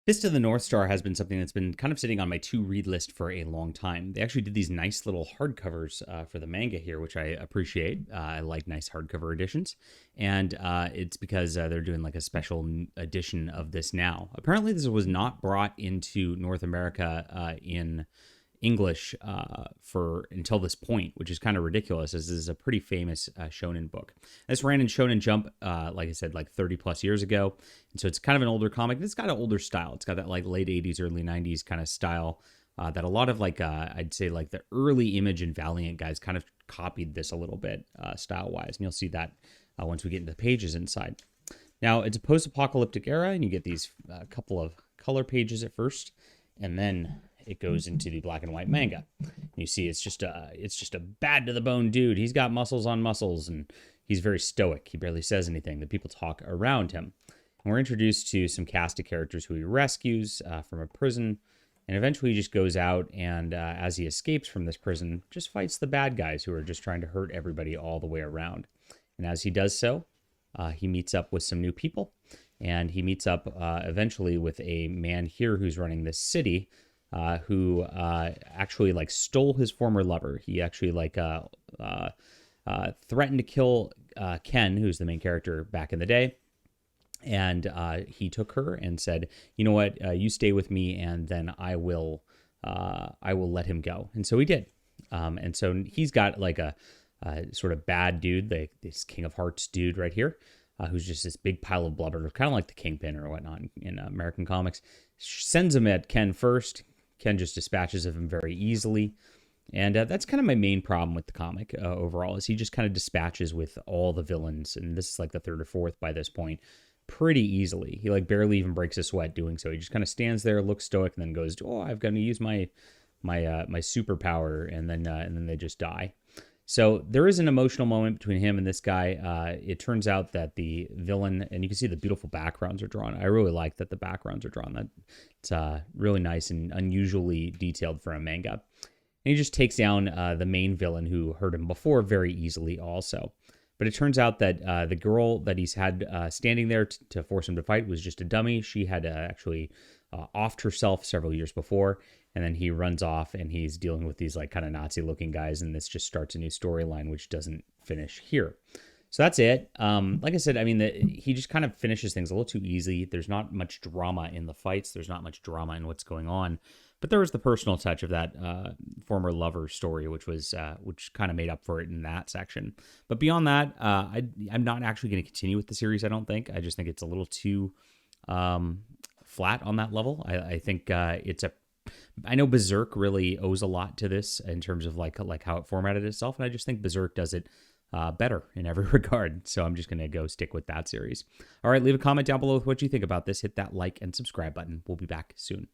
Fist of the North Star has been something that's been kind of sitting on my to read list for a long time. They actually did these nice little hardcovers for the manga here, which I appreciate. I like nice hardcover editions. And it's because they're doing like a special edition of this now. Apparently, this was not brought into North America in English for until this point, which is kind of ridiculous, as this is a pretty famous shonen book. This ran in Shonen Jump, like I said, like 30 plus years ago, and so it's kind of an older comic. It's got an older style. It's got that like late 80s, early 90s kind of style that a lot of like I'd say like the early Image and Valiant guys kind of copied this a little bit style wise, and you'll see that once we get into the pages inside. Now it's a post-apocalyptic era, and you get these couple of color pages at first, and then it goes into the black and white manga. You see, it's just a bad to the bone dude. He's got muscles on muscles, and he's very stoic. He barely says anything. The people talk around him. And we're introduced to some cast of characters who he rescues from a prison, and eventually he just goes out and, as he escapes from this prison, just fights the bad guys who are just trying to hurt everybody all the way around. And as he does so, he meets up with some new people, and he meets up eventually with a man here who's running this city, who actually like stole his former lover. He actually like threatened to kill Ken, who's the main character back in the day. And he took her and said, "You know what? You stay with me, and then I will let him go." And so he did. And so he's got like a sort of bad dude, this King of Hearts dude right here, who's just this big pile of blubber, kind of like the Kingpin or whatnot in American comics. Sends him at Ken first. Ken just dispatches of him very easily. And that's kind of my main problem with the comic overall, is he just kind of dispatches with all the villains. And this is like the third or fourth by this point, pretty easily. He like barely even breaks a sweat doing so. He just kind of stands there, looks stoic, and then goes, "Oh, I've got to use my superpower," and then they just die. So there is an emotional moment between him and this guy. It turns out that the villain, and you can see the beautiful backgrounds are drawn. I really like that the backgrounds are drawn. That it's really nice and unusually detailed for a manga. And he just takes down the main villain who hurt him before very easily also. But it turns out that the girl that he's had standing there to force him to fight was just a dummy. She had actually offed herself several years before. And then he runs off and he's dealing with these like kind of Nazi looking guys. And this just starts a new storyline, which doesn't finish here. So that's it. Like I said, I mean, he just kind of finishes things a little too easy. There's not much drama in the fights. There's not much drama in what's going on. But there was the personal touch of that former lover story, which kind of made up for it in that section. But beyond that, I'm not actually going to continue with the series, I don't think. I just think it's a little too flat on that level. I think I know Berserk really owes a lot to this in terms of like how it formatted itself, and I just think Berserk does it better in every regard. So I'm just going to go stick with that series. All right, leave a comment down below with what you think about this. Hit that like and subscribe button. We'll be back soon.